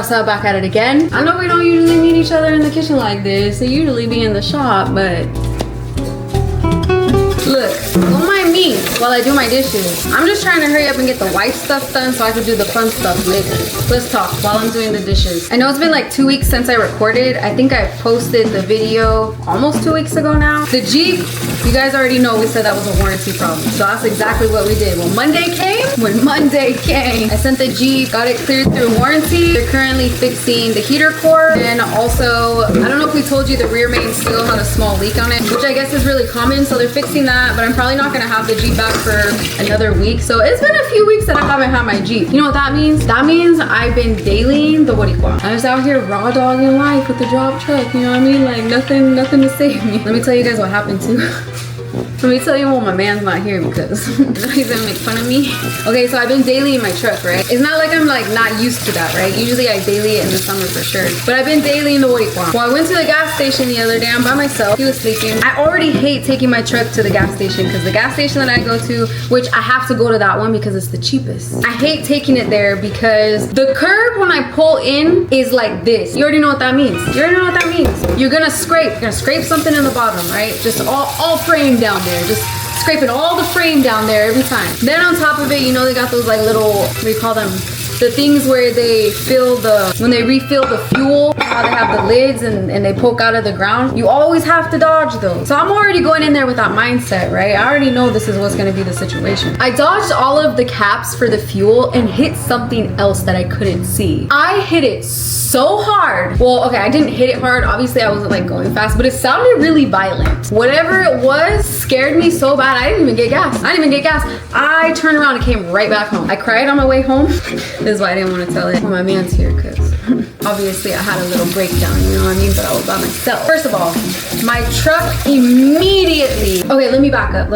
what's up, back at it again. I know we don't usually meet each other in the kitchen like this. They usually be in the shop, but look, don't mind me while I do my dishes. I'm just trying to hurry up and get the white stuff done so I can do the fun stuff later. Let's talk while I'm doing the dishes. I know it's been like 2 weeks since I recorded. I think I posted the video almost 2 weeks ago now. The Jeep, you guys already know we said that was a warranty problem. So that's exactly what we did. When Monday came, I sent the Jeep, got it cleared through warranty. They're currently fixing the heater core. And also, I don't know if we told you the rear main still had a small leak on it, which I guess is really common. So they're fixing that, but I'm probably not gonna have the Jeep back for another week. So it's been a few weeks that I haven't had my Jeep. You know what that means? That means I've been dailying the Boricua. I was out here raw dogging life with the drop truck, you know what I mean? Like nothing to save me. Let me tell you guys what happened too. Let me tell you when my man's not here because he's gonna make fun of me. Okay, so I've been dailying my truck, right? It's not like I'm like not used to that, right? Usually I daily it in the summer for sure. But I've been dailying the Boricua. Well, I went to the gas station the other day. I'm by myself. He was sleeping. I already hate taking my truck to the gas station because the gas station that I go to, which I have to go to that one because it's the cheapest. I hate taking it there because the curb when I pull in is like this. You already know what that means. You already know what that means. You're gonna scrape something in the bottom, right? Just all frame down there. Just scraping all the frame down there every time. Then on top of it, you know, they got those like little, what do you call them? The things where they when they refill the fuel, how they have the lids and they poke out of the ground. You always have to dodge those. So I'm already going in there with that mindset, right? I already know this is what's gonna be the situation. I dodged all of the caps for the fuel and hit something else that I couldn't see. I hit it so hard. Well, okay, I didn't hit it hard. Obviously, I wasn't like going fast, but it sounded really violent. Whatever it was scared me so bad. I didn't even get gas. I turned around and came right back home. I cried on my way home. This is why I didn't want to tell it when my man's here, because obviously I had a little breakdown, you know what I mean? But I was by myself. First of all, my truck immediately. Okay, let me back up.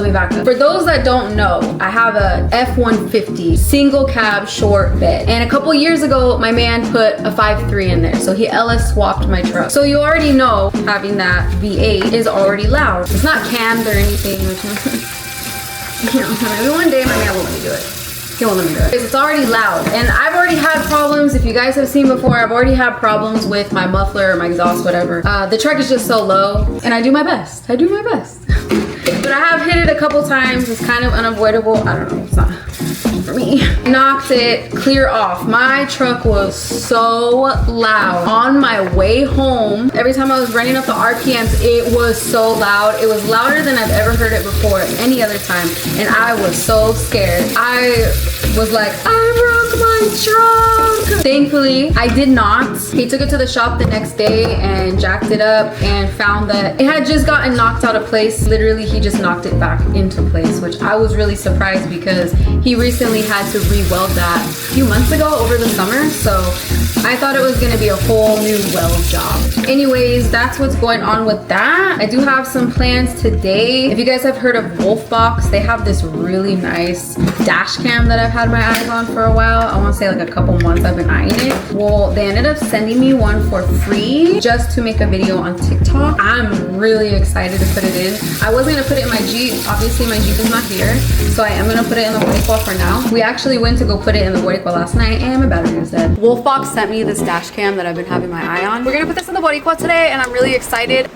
For those that don't know, I have a F-150 single cab short bed. And a couple years ago, my man put a 5.3 in there. So he LS swapped my truck. So you already know having that V8 is already loud. It's not cammed or anything, which you know, maybe one day my man will let me do it. He won't let me do it. It's already loud. And I've already had problems. If you guys have seen before, I've already had problems with my muffler or my exhaust, whatever. The truck is just so low and I do my best. But I have hit it a couple times. It's kind of unavoidable. I don't know, it's not for me. Knocked it clear off. My truck was so loud. On my way home, every time I was running up the RPMs, it was so loud. It was louder than I've ever heard it before any other time. And I was so scared. I was like, I broke my truck. Thankfully, I did not. He took it to the shop the next day and jacked it up and found that it had just gotten knocked out of place. Literally, he just knocked it back into place, which I was really surprised because he recently had to re-weld that a few months ago over the summer. So I thought it was gonna be a whole new weld job. Anyways, that's what's going on with that. I do have some plans today. If you guys have heard of Wolfbox, they have this really nice dash cam that I've had my eyes on for a while. I want to say like a couple months I've been eyeing it. Well, they ended up sending me one for free just to make a video on TikTok. I'm really excited to put it in. I was gonna put it in my Jeep. Obviously my Jeep is not here, so I am gonna put it in the Boricua for now. We actually went to go put it in the Boricua last night and my battery was dead. Wolfbox sent me this dash cam that I've been having my eye on. We're gonna put this in the Boricua today and I'm really excited.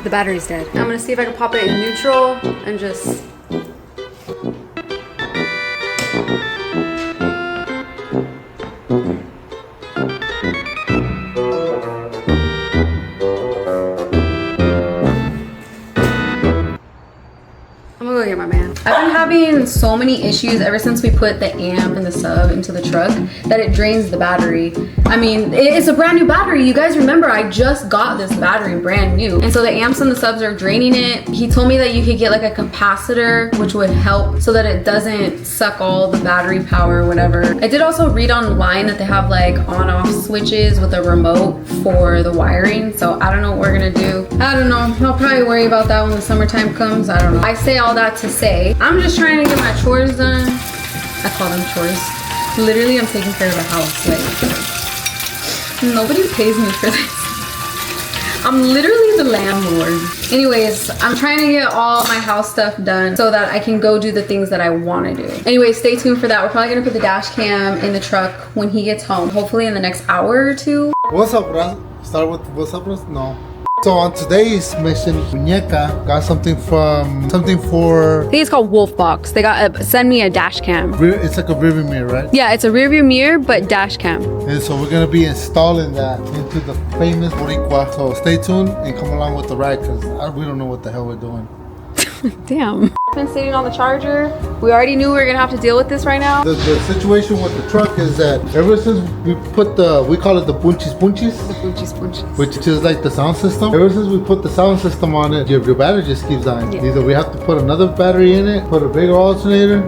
The battery's dead. I'm gonna see if I can pop it in neutral and just... I'm gonna go get my man. I've been having so many issues ever since we put the amp and the sub into the truck that it drains the battery. I mean, it's a brand new battery. You guys remember I just got this battery brand new. And so the amps and the subs are draining it. He told me that you could get like a capacitor, which would help so that it doesn't suck all the battery power or whatever. I did also read online that they have like on-off switches with a remote for the wiring. So I don't know what we're gonna do. I don't know. I'll probably worry about that when the summertime comes. I don't know. I say all that to say, I'm just trying to get my chores done. I call them chores. Literally, I'm taking care of the house. Like, nobody pays me for this. I'm literally the landlord. Anyways, I'm trying to get all my house stuff done so that I can go do the things that I want to do. Anyway, stay tuned for that. We're probably gonna put the dash cam in the truck when he gets home, hopefully in the next hour or two. What's up, bro? Start with what's up, bro? No. So on today's mission, Muñeca got something for. I think it's called Wolfbox. They got send me a dash cam. It's like a rearview mirror, right? Yeah, it's a rearview mirror, but dash cam. And so we're gonna be installing that into the famous Boricua. So stay tuned and come along with the ride, because we don't know what the hell we're doing. Damn. Been sitting on the charger. We already knew we were gonna have to deal with this right now. The situation with the truck is that ever since we put we call it the bunchis, The bunchis. which is like the sound system. Ever since we put the sound system on it, your battery just keeps dying. Yeah. Either we have to put another battery in it, put a bigger alternator,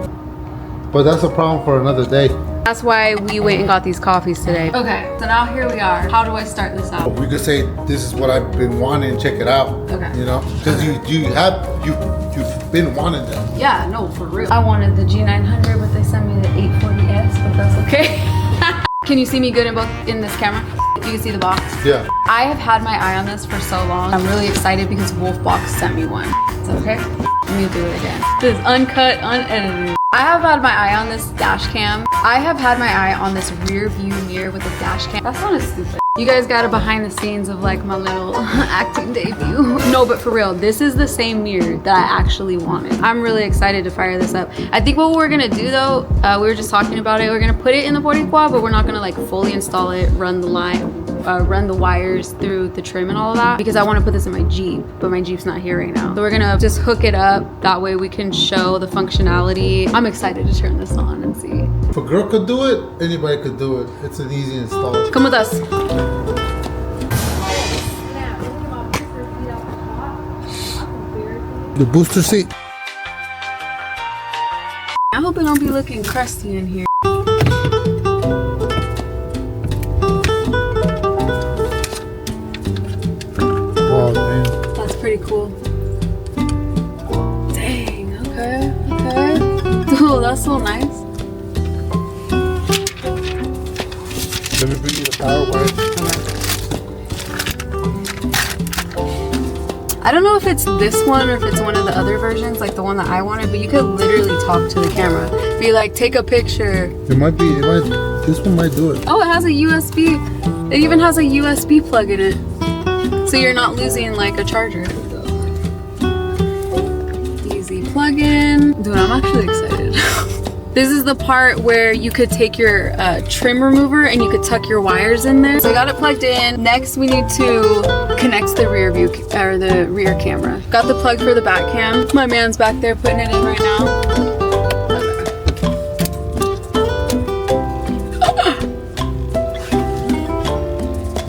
but that's a problem for another day. That's why we went and got these coffees today. Okay, so now here we are. How do I start this out? We could say this is what I've been wanting. Check it out. Okay. You know, because you've been wanting that. Yeah, no, for real. I wanted the G900, but they sent me the 840S, but that's okay. Can you see me good in this camera? You can see the box. Yeah. I have had my eye on this for so long. I'm really excited because Wolfbox sent me one. It's okay. Let me do it again. This is uncut, unedited. I have had my eye on this dash cam. I have had my eye on this rear view mirror with the dash cam. That sounded stupid. You guys got a behind the scenes of like my little acting debut. No, but for real, this is the same mirror that I actually wanted. I'm really excited to fire this up. I think what we're gonna do though, we were just talking about it, we're gonna put it in the Boricua, but we're not gonna like fully install it, run the wires through the trim and all of that, because I want to put this in my Jeep, but my Jeep's not here right now. So we're gonna just hook it up. That way we can show the functionality. I'm excited to turn this on and see. If a girl could do it, anybody could do it. It's an easy install. Come with us. The booster seat. I hope it don't be looking crusty in here. Oh, damn. That's pretty cool. Dang, okay. Oh, that's so nice. Let me bring you the power wire. I don't know if it's this one or if it's one of the other versions, like the one that I wanted, but you could literally talk to the camera. Be like, take a picture. This one might do it. Oh, it has a USB. It even has a USB plug in it. So you're not losing like a charger. Easy plug in. Dude, I'm actually excited. This is the part where you could take your trim remover and you could tuck your wires in there. So I got it plugged in. Next, we need to connect the rear view or the rear camera. Got the plug for the back cam. My man's back there putting it in right now.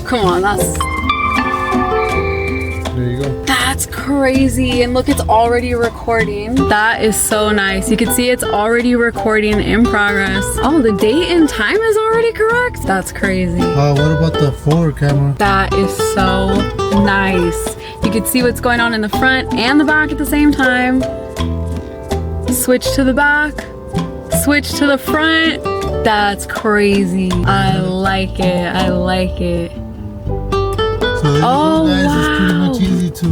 Come on, There you go. That's crazy. And look, it's already recording. That is so nice. You can see it's already recording in progress. Oh, the date and time is already correct. That's crazy. What about the forward camera? That is so nice. You can see what's going on in the front and the back at the same time. Switch to the back. Switch to the front. That's crazy. I like it. I like it. So there you go, guys. Wow. It's pretty much easy to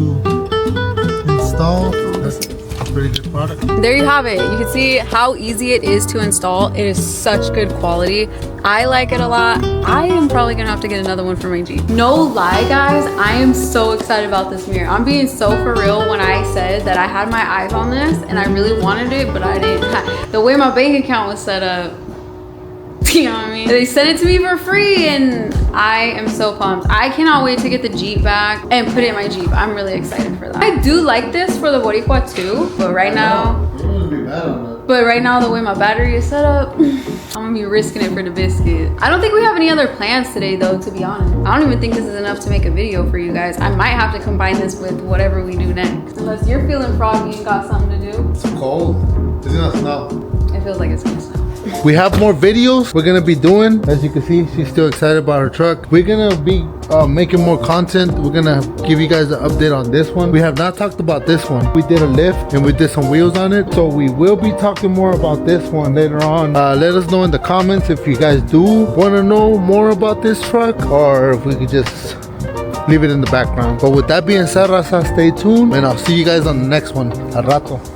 install. That's a pretty good product. There you have it. You can see how easy it is to install. It is such good quality. I like it a lot. I am probably gonna have to get another one for my Jeep. No lie, guys, I am so excited about this mirror. I'm being so for real when I said that I had my eyes on this and I really wanted it, but I didn't. The way my bank account was set up, you know what I mean? They sent it to me for free and I am so pumped. I cannot wait to get the Jeep back and put it in my Jeep. I'm really excited for that. I do like this for the Boricua too, but right now, the way my battery is set up, I'm gonna be risking it for the biscuit. I don't think we have any other plans today though, to be honest. I don't even think this is enough to make a video for you guys. I might have to combine this with whatever we do next. Unless you're feeling froggy and got something to do. It's cold. It's gonna snow. It feels like it's gonna snow. We have more videos we're gonna be doing. As you can see, she's still excited about her truck. We're gonna be making more content. We're gonna give you guys an update on this one. We have not talked about this one. We did a lift and we did some wheels on it, so we will be talking more about this one later on. Let us know in the comments if you guys do want to know more about this truck, or if we could just leave it in the background. But with that being said, Raza, stay tuned and I'll see you guys on the next one. Al rato.